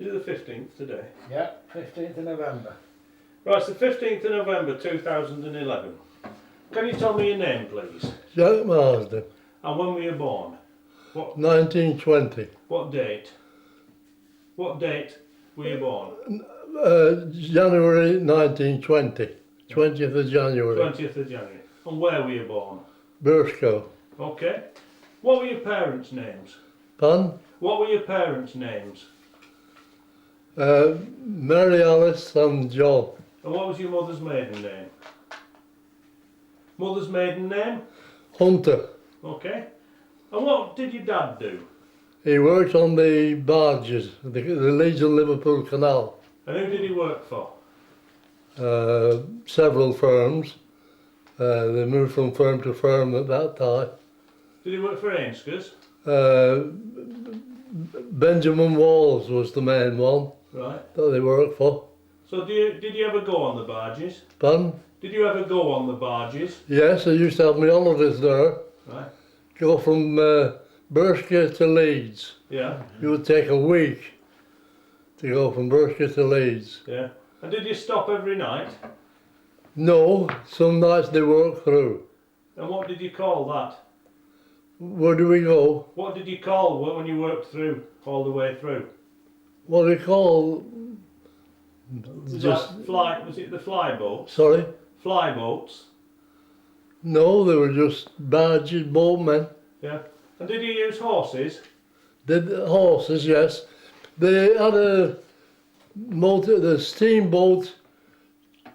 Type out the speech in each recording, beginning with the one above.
Is it the 15th today? Yeah, 15th of November. Right, it's the 15th of November 2011. Can you tell me your name, please? Jack Marsden, And when were you born? What 1920. What date? What date were you born? January 1920. 20th of January. 20th of January. And where were you born? Burscough. Okay. What were your parents' names? Pardon? What were your parents' names? Mary Alice and John. And what was your mother's maiden name? Mother's maiden name? Hunter. Okay. And what did your dad do? He worked on the barges, the Leeds and Liverpool Canal. And who did he work for? Several firms. They moved from firm to firm at that time. Did he work for Ainskers? Benjamin Walls was the main one Right. that they worked for. So did you ever go on the barges? Pardon? Did you ever go on the barges? Yes, I used to have my holidays there. Right. Go from Burscough to Leeds. Yeah. It would take a week to go from Burscough to Leeds. Yeah. And did you stop every night? No, some nights they work through. And what did you call that? Where do we go? What did you call when you worked through, all the way through? What do we call? Was it the fly boats? Sorry? Fly boats? No, they were just barges, boatmen. Yeah. And did you use horses? Did horses, yes. They had a motor, the steamboat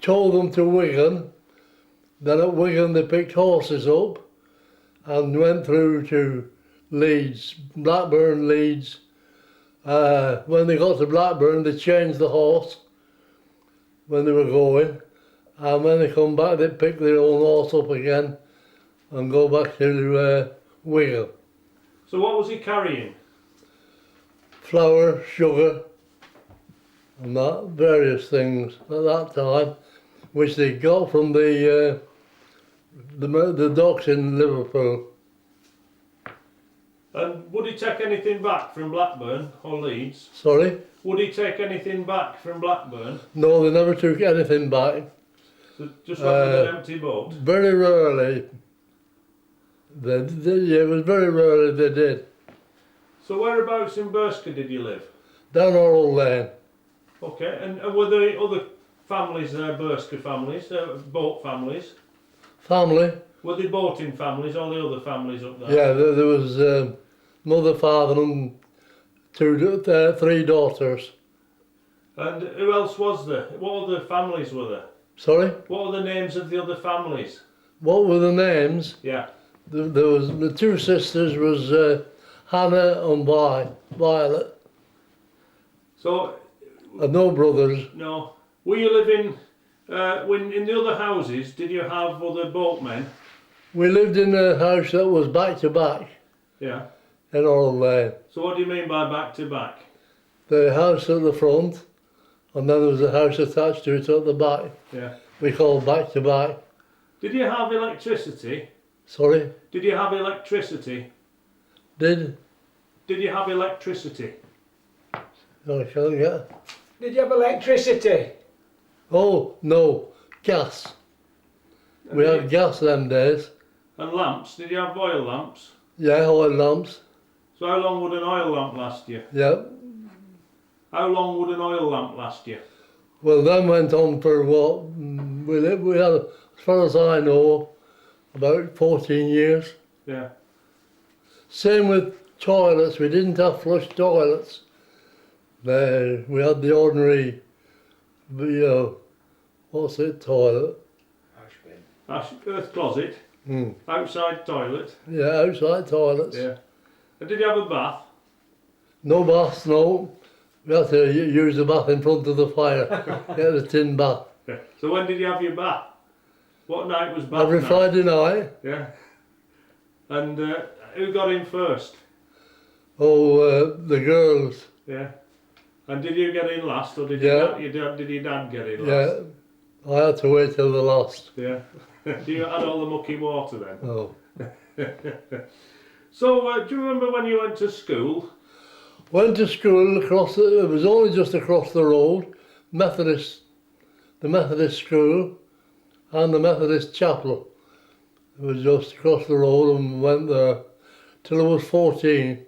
towed them to Wigan. Then at Wigan they picked horses up and went through to Leeds, Blackburn, Leeds. When they got to Blackburn they changed the horse when they were going, and when they come back they pick their own horse up again and go back to Wigan. So what was he carrying? Flour, sugar, and that, various things at that time, which they got from the docks in Liverpool. And would he take anything back from Blackburn or Leeds? Sorry? Would he take anything back from Blackburn? No, they never took anything back. So just went with an empty boat? Very rarely. It was very rarely they did. So whereabouts in Burscough did you live? Down Oral Lane. Okay, and were there other families there, Burscough families, boat families? Family? Were they boating families, all the other families up there? Yeah, there was mother, father and three daughters. And who else was there? What other families were there? Sorry? What were the names of the other families? What were the names? Yeah. There was the two sisters was Hannah and Violet. So. And no brothers. No. Were you living in the other houses? Did you have other boatmen? We lived in a house that was back to back. Yeah. In Oral Lane. So what do you mean by back to back? The house at the front, and then there was a house attached to it at the back. Yeah. We called back to back. Did you have electricity? Sorry? Did you have electricity? Did you have electricity? I can't get. Did you have electricity? Oh, no. Gas. We had gas them days. And lamps? Did you have oil lamps? Yeah, oil lamps. So how long would an oil lamp last you? Yeah. How long would an oil lamp last you? Well, them went on for what? We had, as far as I know, about 14 years. Yeah. Same with toilets. We didn't have flush toilets. We had the ordinary, what's it, toilet? Earth closet. Outside toilet. Yeah, outside toilets. Yeah. And did you have a bath? No baths, no. We had to use the bath in front of the fire. Get a tin bath. Yeah. So when did you have your bath? What night was bath Every night? Friday night. Yeah. And who got in first? Oh, the girls. Yeah. And did you get in last, or did did your dad get in last? Yeah. I had to wait till the last. Yeah. You had all the mucky water then? Oh. So, do you remember when you went to school? Went to school it was only just across the road, the Methodist school and the Methodist chapel. It was just across the road and went there till I was 14.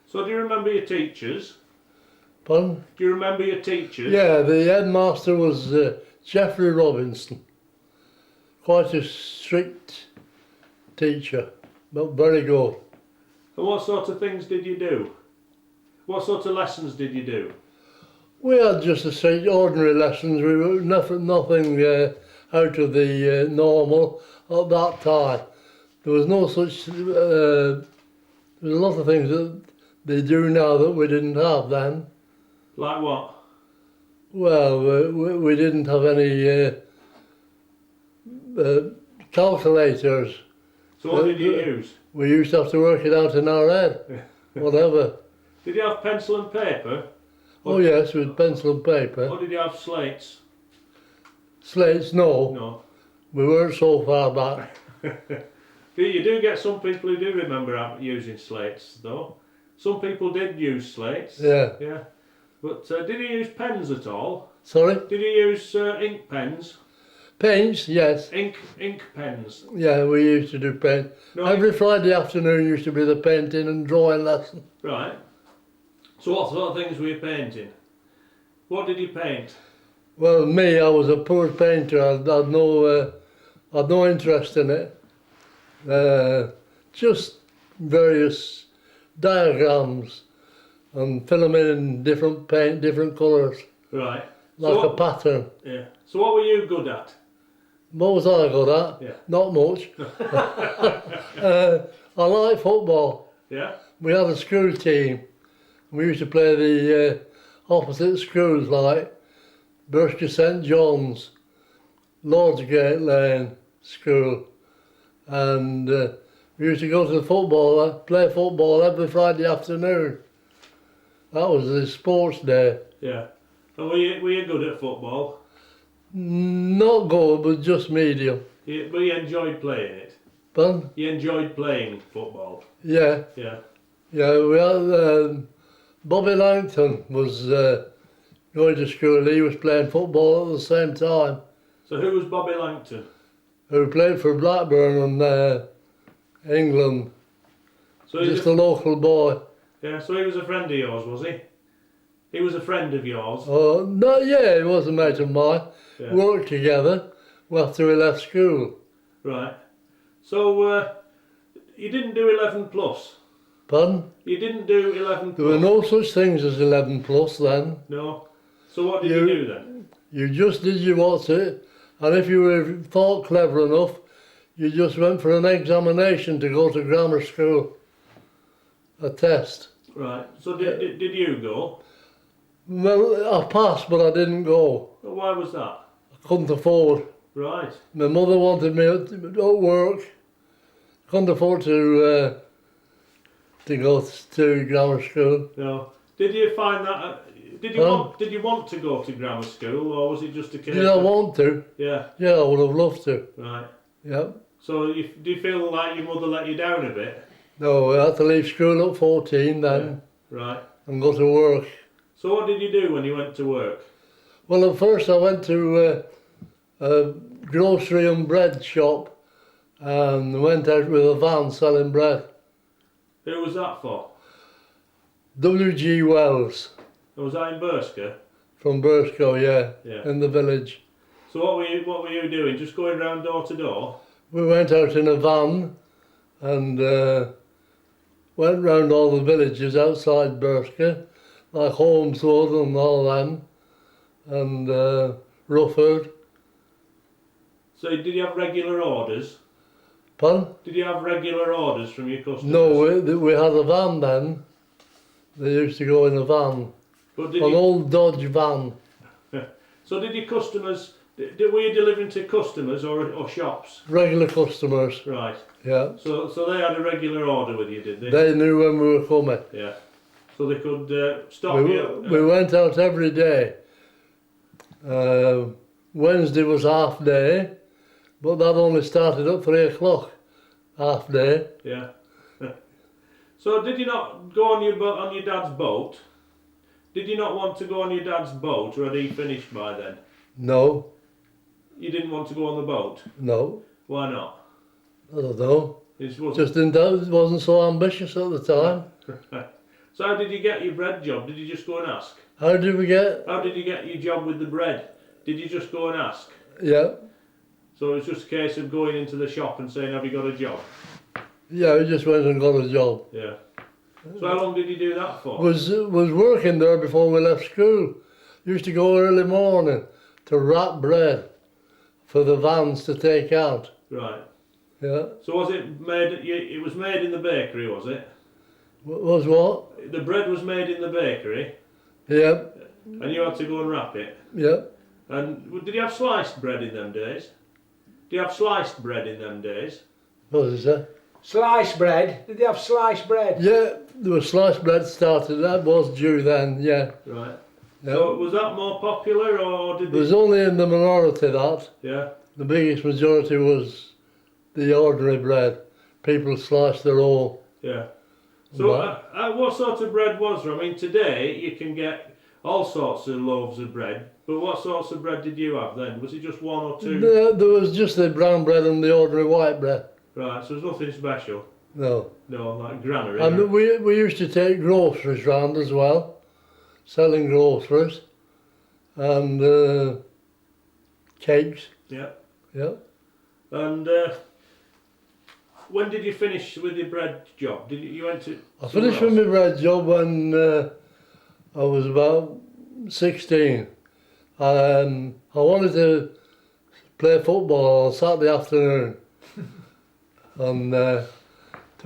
So do you remember your teachers? Pardon? Do you remember your teachers? Yeah, the headmaster was Geoffrey Robinson. Quite a strict teacher, but very good. And what sort of things did you do? What sort of lessons did you do? We had just a straight ordinary lessons. We were nothing out of the normal at that time. There was no such. There's a lot of things that they do now that we didn't have then. Like what? Well, we didn't have any calculators. So what did you use? We used to have to work it out in our head, whatever. Did you have pencil and paper? Oh yes, with pencil and paper. Or did you have slates? Slates, no. No. We weren't so far back. You do get some people who do remember using slates, though. Some people did use slates. Yeah. Yeah. But did you use pens at all? Sorry? Did you use ink pens? Paints, yes. Ink pens? Yeah, we used to do paint. No, Every Friday afternoon used to be the painting and drawing lesson. Right. So what sort of things were you painting? What did you paint? Well, me, I was a poor painter. I had no interest in it. Just various diagrams and fill them in different paint, different colours, Right. like a pattern. Yeah. So what were you good at? What was I good at? Yeah. Not much. I like football. Yeah. We had a school team. We used to play the opposite schools like Burscough St John's, Lordsgate Lane School, and we used to go to the play football every Friday afternoon. That was the sports day. Yeah. And were you good at football? Not good, but just medium. But you enjoyed playing it? But You enjoyed playing football? yeah, Yeah. yeah, we had Bobby Langton was going to school. He was playing football at the same time. So who was Bobby Langton? Who played for Blackburn and England. So he was Just a local boy. yeah, so he was a friend of yours, was he? He was a friend of yours? Oh no, yeah, he was a mate of mine. Yeah. Worked together after we left school. Right. So you didn't do 11 plus? Pardon? You didn't do 11 plus? There were no such things as 11 plus then. No. So what did you do then? You just did your what's it, and if you were thought clever enough, you just went for an examination to go to grammar school. A test. Right. So did you go? Well, I passed, but I didn't go. Well, why was that? I couldn't afford. Right. My mother wanted me to work. Couldn't afford to go to grammar school. No. Did you find that? Did you want to go to grammar school, or was it just a case? Did I want to? Yeah. Yeah, I would have loved to. Right. Yeah. So do you feel like your mother let you down a bit? No, I had to leave school at 14 then Right. and go to work. So what did you do when you went to work? Well, at first I went to a grocery and bread shop and went out with a van selling bread. Who was that for? W.G. Wells Was that in Burscough? from Burscough, Yeah. in the village. So what were you doing? Just going round door to door? We went out in a van and went round all the villages outside Burscough, like Holmeswood and all them, and Rufford. So did you have regular orders? Pardon? Did you have regular orders from your customers? No, we had a van then. They used to go in a van, But did an you, old Dodge van. so did your customers? Were you delivering to customers or shops? Regular customers, Right. yeah. So they had a regular order with you, did they? They knew when we were coming. Yeah. So they could stop you. We went out every day. Wednesday was half day, but that only started at 3 o'clock, half day. Yeah. So did you not go on your dad's boat? Did you not want to go on your dad's boat, or had he finished by then? No, You didn't want to go on the boat? no, Why not? I don't know. It wasn't. Just wasn't so ambitious at the time. So how did you get your bread job? Did you just go and ask? How did we get? How did you get your job with the bread? Did you just go and ask? Yeah, So it was just a case of going into the shop and saying, have you got a job? yeah, we just went and got a job. Yeah. So how long did you do that for? Was working there before we left school. Used to go early morning to wrap bread for the vans to take out. Right. Yeah. So was it made, it was made in the bakery, was it? Was what? The bread was made in the bakery Yeah, and you had to go and wrap it. yeah. And did you have sliced bread in them days? Do you have sliced bread in them days? What is that? Sliced bread? Did they have sliced bread? Yeah, there was sliced bread started. That was due then. Yeah. Right. Yeah. So was that more popular, or did It was only in the minority that. Yeah. The biggest majority was the ordinary bread. People sliced their own. Yeah. So what sort of bread was there? I mean, today you can get all sorts of loaves of bread, but what sorts of bread did you have then? Was it just one or two? There was just the brown bread and the ordinary white bread. Right, so there's nothing special. No. No, like granary. And we used to take groceries round as well, selling groceries and cakes. Yeah. Yeah. And when did you finish with your bread job? Did you went to? I finished with my bread job when I was about 16. I wanted to play football on Saturday afternoon. And to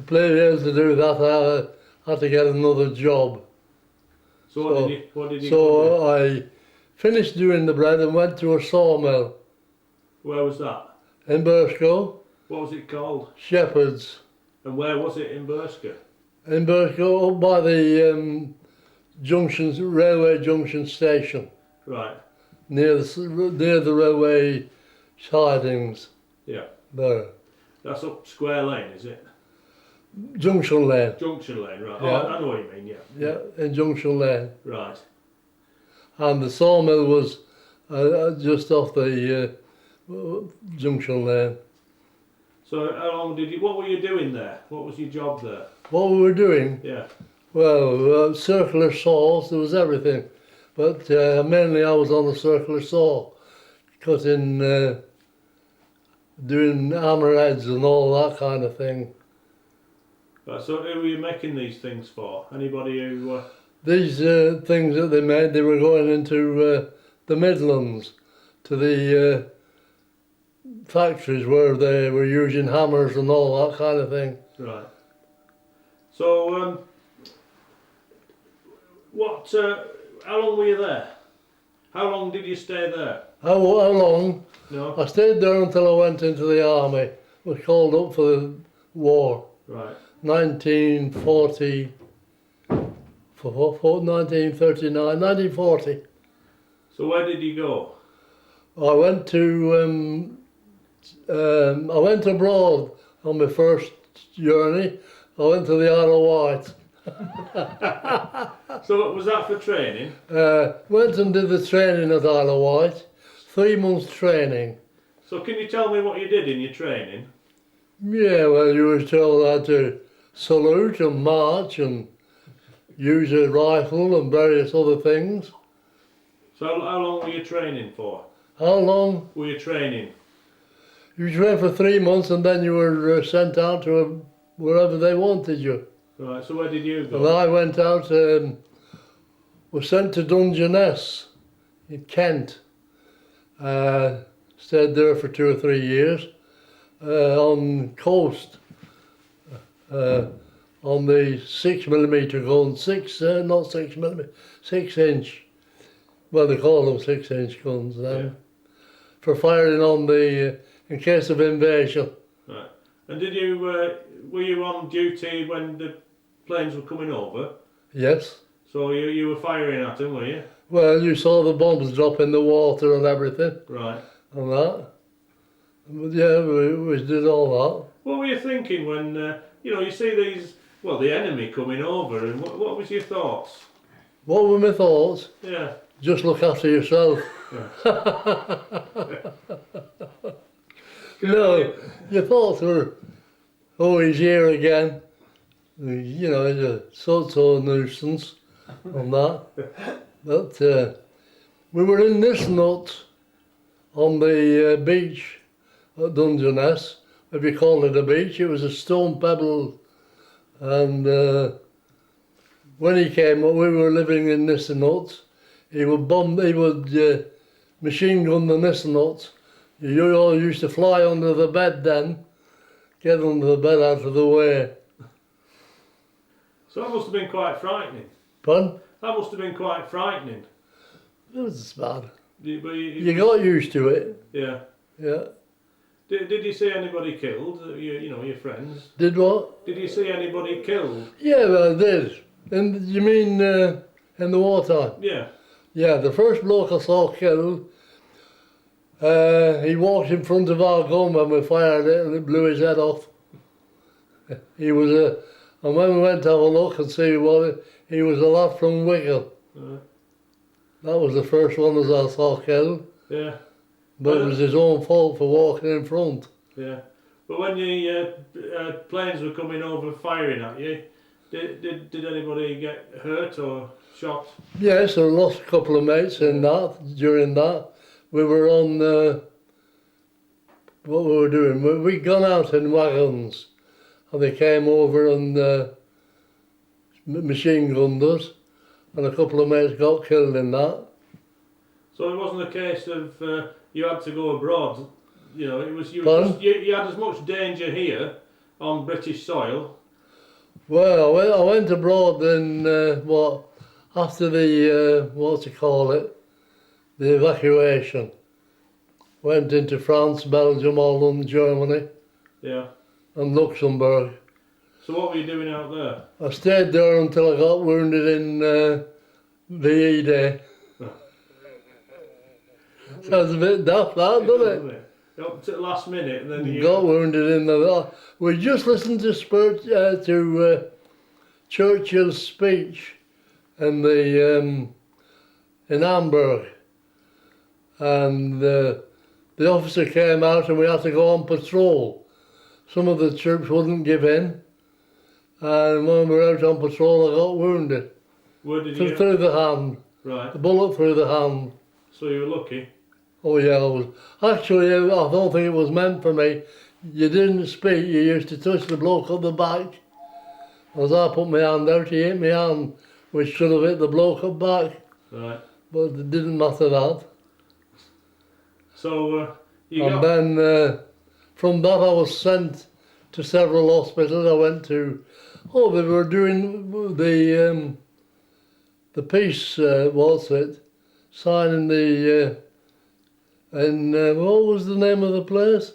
be able to do that, I had to get another job. So what did you do? So I finished doing the bread and went to a sawmill Where was that? in Burscough, What was it called? Shepherd's. And where was it in Burscough? In Burscough, up by the railway junction station, Right. near the railway sidings Yeah. there. That's up Square Lane, is it? Junction Lane. Junction Lane, right. Yeah. Oh, I know what you mean, yeah. Yeah, in Junction Lane. Right. And the sawmill was just off the Junction Lane. So how long what were you doing there? What was your job there? What we were doing, Yeah. well, circular saws, there was everything. But mainly I was on a circular saw, cutting, doing hammerheads and all that kind of thing. Right, so who were you making these things for? Anybody who... These things that they made, they were going into the Midlands, to the factories where they were using hammers and all that kind of thing. Right. So, how long were you there? How long did you stay there? How long? No? I stayed there until I went into the army. Was called up for the war. Right. 1940, 1939, 1940. So where did you go? I went to, I went abroad on my first journey. I went to the Isle of Wight. So was that for training? Went and did the training at Isle of Wight. 3 months training. So can you tell me what you did in your training? Yeah, well, you were told how to salute and march and use a rifle and various other things. So how long were you training for? How long? Were you training? You trained for 3 months and then you were sent out to wherever they wanted you. Right, so where did you go? And I went out, was sent to Dungeness in Kent. Stayed there for 2 or 3 years on coast, on the 6mm gun, not 6mm, 6-inch. Well, they call them 6-inch guns then. Yeah. For firing on the, in case of invasion. Right. And did you, were you on duty when the planes were coming over? Yes. So you were firing at them, were you? Well, you saw the bombs drop in the water and everything. Right. And that. But yeah, we did all that. What were you thinking when, you know, you see well, the enemy coming over, and what was your thoughts? What were my thoughts? Yeah. Just look after yourself. No, your thoughts were, oh, he's here again. You know, he's a so-so nuisance on that. But we were in this nut on the beach at Dungeness. If you call it a beach, it was a stone pebble. And when he came up, we were living in this nut. He would machine gun the nest nuts. You all used to fly under the bed then, get under the bed out of the way. So that must have been quite frightening. Pardon? That must have been quite frightening. It was bad. You got used to it. Yeah. Yeah. Did you see anybody killed? You know, your friends. Did what? Did you see anybody killed? Yeah, well, I did. And you mean in the wartime? Yeah. Yeah, the first bloke I saw killed, he walked in front of our gun when we fired it and it blew his head off. He was and when we went to have a look and see what he was a lad from Wigan. That was the first one as I saw killed. Yeah. But it was his own fault for walking in front. Yeah. But when the planes were coming over firing at you, did anybody get hurt or shot? Yes, I lost a couple of mates in that, during that. We were on, what we were doing, we'd gone out in wagons and they came over and machine gunned us and a couple of mates got killed in that. So it wasn't a case of you had to go abroad, you know, it was you had as much danger here on British soil. Well, I went abroad in, after the, the evacuation. Went into France, Belgium, Holland, Germany. Yeah. And Luxembourg. So what were you doing out there? I stayed there until I got wounded in VE Day. Sounds a bit daft, that, doesn't it? Up to the last minute, and then you got wounded in the. We just listened to Churchill's speech in the in Hamburg, and the officer came out, and we had to go on patrol. Some of the troops wouldn't give in, and when we were out on patrol, I got wounded. Where did you? Through the hand. Right. The bullet through the hand. So you were lucky. Oh yeah, I was. Actually, I don't think it was meant for me. You didn't speak, you used to touch the bloke on the back. As I put my hand out, he hit my hand, which should have hit the bloke up back. Right. But it didn't matter that. So then from that I was sent to several hospitals. I went to, they were doing the peace, signing the, what was the name of the place?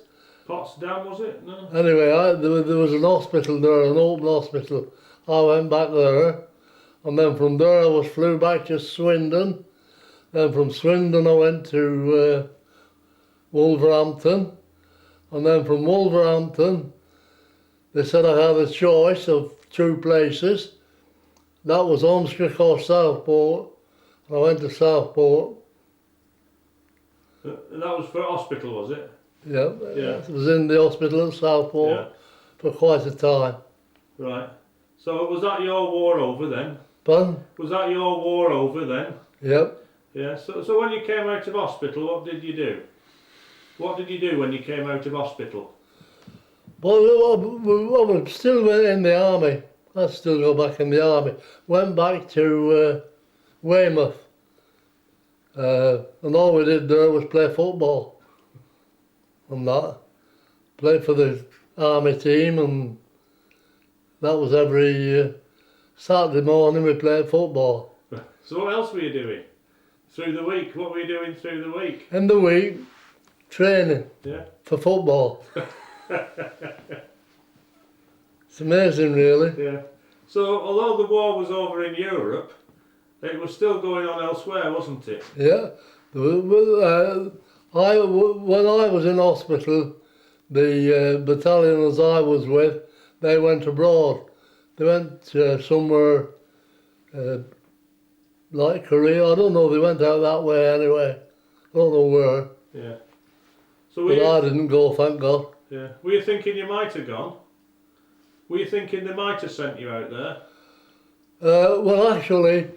Potsdam, was it? No. Anyway, there was an hospital there, an open hospital. I went back there, and then from there I flew back to Swindon. Then from Swindon I went to Wolverhampton, and then from Wolverhampton they said I had a choice of two places. That was Ormskirk or Southport, and I went to Southport. And that was for hospital, was it? Yeah, it was in the hospital at Southport for quite a time. Right. So was that your war over then? Pardon? Was that your war over then? Yep. Yeah. So when you came out of hospital, what did you do? What did you do when you came out of hospital? Well, I was still in the army. I still go back in the army. Went back to Weymouth. And all we did there was play football. And that. Played for the army team, and that was every Saturday morning we played football. So what else were you doing? Through the week? What were you doing through the week? In the week, training for football. It's amazing, really. Yeah. So although the war was over in Europe, it was still going on elsewhere, wasn't it? Yeah. When I was in hospital, the battalion as I was with, they went abroad. They went somewhere like Korea. I don't know. They went out that way anyway. I don't know where. Yeah. So But I didn't go, thank God. yeah. Were you thinking you might have gone? Were you thinking they might have sent you out there? Well, actually,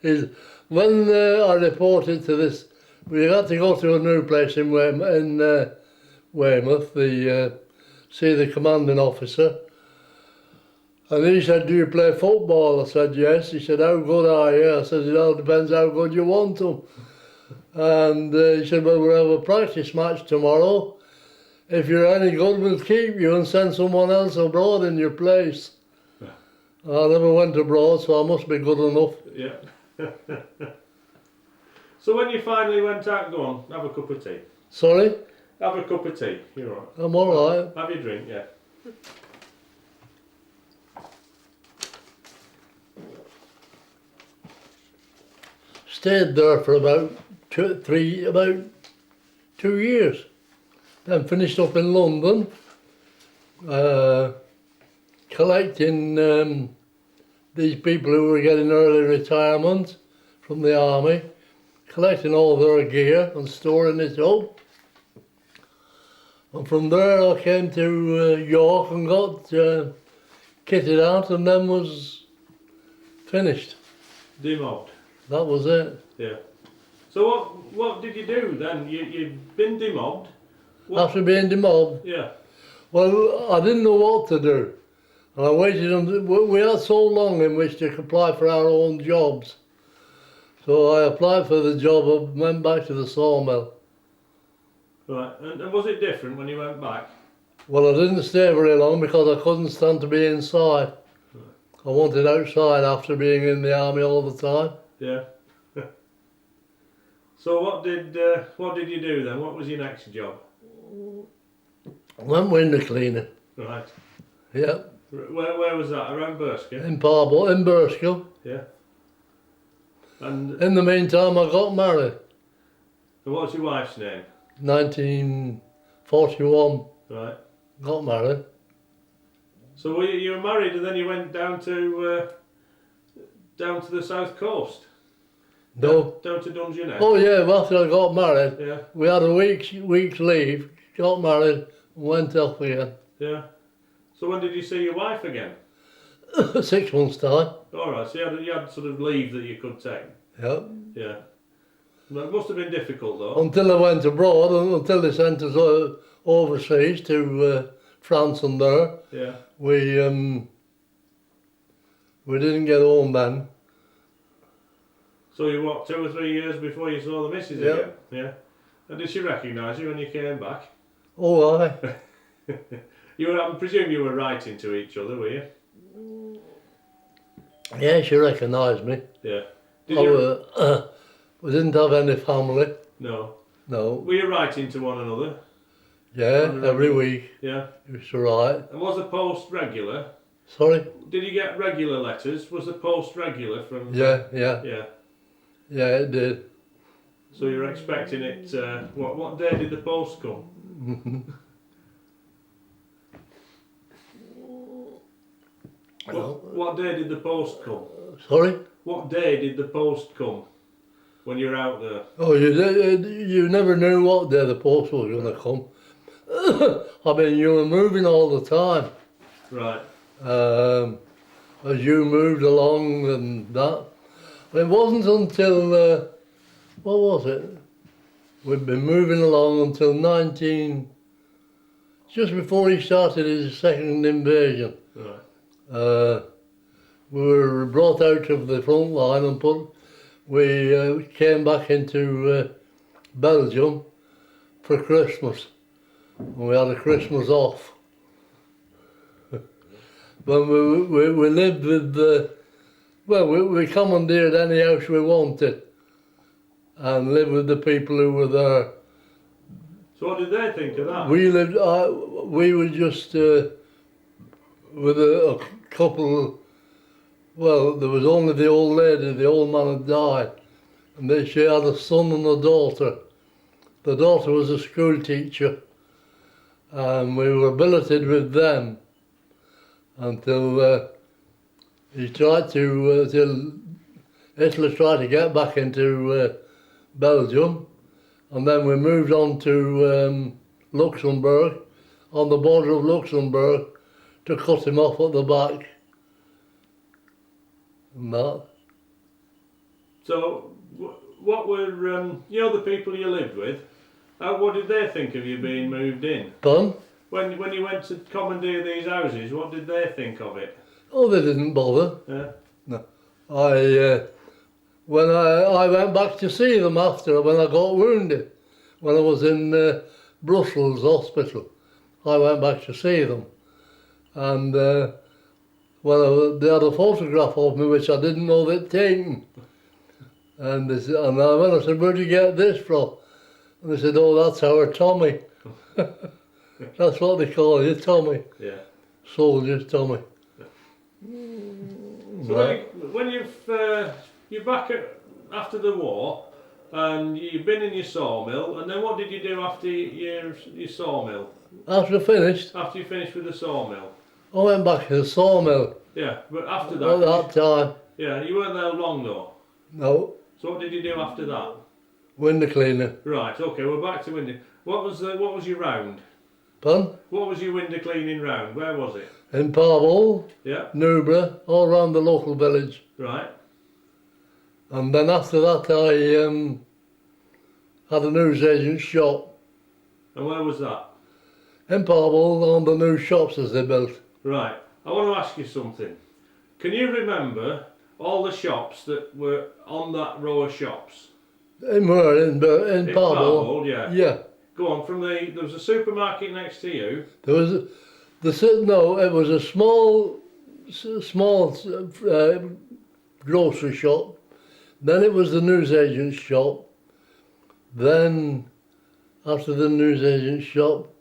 is when I reported to this, we had to go to a new place in Weymouth, see the commanding officer. And he said, "Do you play football?" I said, "Yes." He said, "How good are you?" I said, "It all depends how good you want them." And he said, "Well, we'll have a practice match tomorrow. If you're any good, we'll keep you and send someone else abroad in your place." Yeah. I never went abroad, so I must be good enough. Yeah. So when you finally went out, go on, have a cup of tea. Sorry? Have a cup of tea. You're all right. I'm all right. Have your drink, yeah. Stayed there for about 2 years. Then finished up in London, collecting these people who were getting early retirement from the army, collecting all their gear and storing it up. And from there I came to York and got kitted out, and then was finished. Demobbed. That was it. Yeah. So what did you do then? You'd been demobbed. What? After being demobbed, Yeah. well, I didn't know what to do. And I waited until we had so long in which to apply for our own jobs. So I applied for the job and went back to the sawmill. Right. And was it different when you went back? Well, I didn't stay very long because I couldn't stand to be inside. I wanted outside after being in the army all the time. Yeah. So what did you do then? What was your next job? I went window cleaning. Right. Yeah. Where was that? Around Burscough? In Parble, in Burscough. Yeah. And In the meantime, I got married. what's your wife's name? 1941. Right. Got married. So you were married and then you went down to the south coast? No. Down to Dungeness? Oh yeah, after I got married, Yeah. we had a week's leave, got married, and went off again. Yeah. So when did you see your wife again? 6 months' time. All right. So you had sort of leave that you could take. Yeah. Yeah. Well, it must have been difficult though. Until I went abroad, and until they sent us overseas to France and there, Yeah. we didn't get home then. So you what, 2 or 3 years before you saw the missus Yeah. again? Yeah. And did she recognise you when you came back? Oh, aye. I presume you were writing to each other, were you? Yeah, she recognised me. Yeah. Did you? We didn't have any family. No. No. Were you writing to one another? Yeah, every week. Yeah. It was to write. And was the post regular? Sorry? Did you get regular letters? Was the post regular from? Yeah. Yeah. Yeah, it did. So you're expecting it? What day did the post come? What day did the post come? Sorry? What day did the post come? When you were out there? Oh, you never knew what day the post was going to come. I mean, you were moving all the time. Right. As you moved along and that. It wasn't until, what was it? We'd been moving along until just before he started his second invasion. Right. We were brought out of the front line and we came back into Belgium for Christmas. And we had a Christmas off. When we lived with we commandeered any house we wanted and lived with the people who were there. So what did they think of that? We were just with a couple. Well, there was only the old lady. The old man had died, and then she had a son and a daughter. The daughter was a school teacher, and we were billeted with them. until he tried to, till Hitler tried to get back into Belgium, and then we moved on to Luxembourg, on the border of Luxembourg, to cut him off at the back. And that. So, what were, you know, the people you lived with, what did they think of you being moved in? Pardon? When you went to commandeer these houses, what did they think of it? Oh, they didn't bother. Yeah. No. When I went back to see them after, when I got wounded, when I was in Brussels hospital, I went back to see them. And they had a photograph of me which I didn't know they'd taken. And when I said, where'd you get this from? And they said, oh, that's our Tommy. That's what they call you, Tommy. Yeah. Soldiers, Tommy. So when you're back after the war, and you've been in your sawmill, and then what did you do after your sawmill? After I finished, After you finished with the sawmill? I went back to the sawmill. Yeah, but after that... At that time. Yeah, you weren't there long though? No. So what did you do after that? Window cleaner. Right, okay, we're back to window. What was your round? Pardon? What was your window cleaning round? Where was it? In Parbold, Yeah. Newborough, all around the local village. Right. And then after that I had a newsagent's shop. And where was that? In Parbold, on the new shops as they built. Right. I want to ask you something. Can you remember all the shops that were on that row of shops? In Parbold. Parbold, yeah. Yeah. Go on, there was a supermarket next to you. There was it was a small grocery shop. Then it was the newsagent's shop. Then, after the newsagent's shop,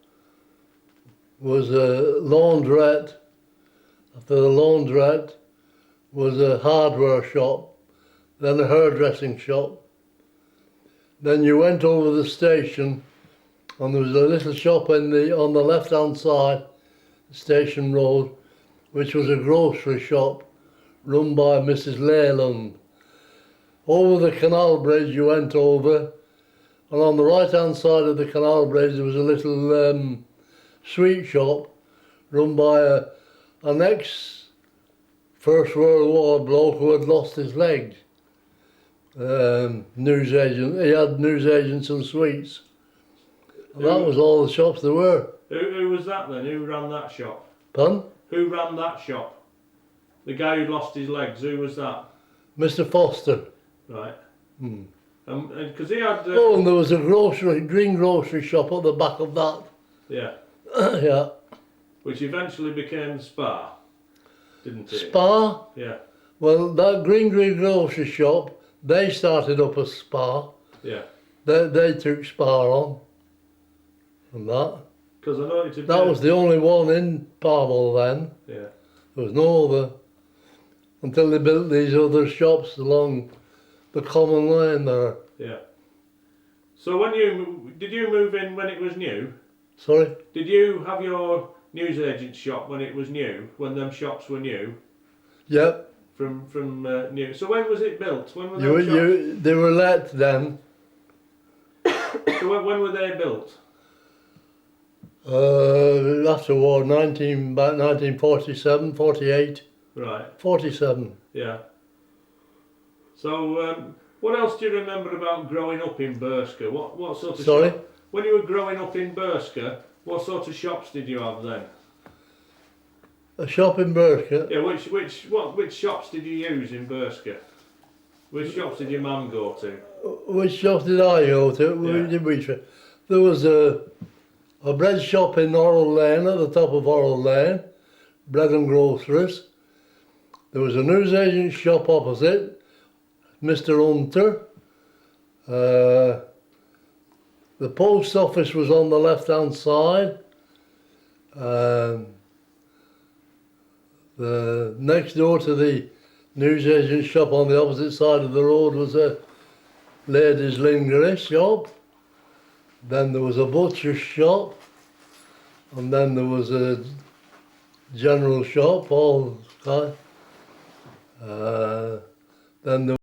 was a laundrette. After the laundrette was a hardware shop. Then a hairdressing shop. Then you went over the station, and there was a little shop on the left-hand side, Station Road, which was a grocery shop run by Mrs. Leyland. Over the canal bridge you went over, and on the right-hand side of the canal bridge there was a little sweet shop run by an ex-First World War bloke who had lost his legs. Newsagent. He had newsagents and sweets. And that was all the shops there were. Who was that then? Who ran that shop? Pardon? Who ran that shop? The guy who lost his legs, who was that? Mr. Foster. Right. Hmm. Because he had... Oh, and there was a green grocery shop at the back of that. Yeah. Yeah. Which eventually became Spar, didn't it? Spar? Yeah. Well, that green grocery shop, they started up as Spar. Yeah. They took Spar on. And that. Because I know it had That was the only one in Parbold then. Yeah. There was no other. Until they built these other shops along the common lane there. Yeah. So did you move in when it was new? Sorry? Did you have your newsagent shop when it was new? When them shops were new? Yep. From new. So when was it built? When were them shops? They were let then. So when were they built? After war, about 1947, 48. Right. 47. Yeah. So what else do you remember about growing up in Burscough? What sort of Sorry? When you were growing up in Burscough, what sort of shops did you have then? A shop in Burscough? Yeah, which shops did you use in Burscough? Which shops did your mum go to? Which shops did I go to? Yeah. There was a bread shop in Orrell Lane, at the top of Orrell Lane, bread and groceries. There was a newsagent shop opposite, Mr. Hunter. The post office was on the left-hand side. The next door to the newsagent shop on the opposite side of the road was a ladies' lingerie shop. Then there was a butcher's shop, and then there was a general shop, all kind. Then there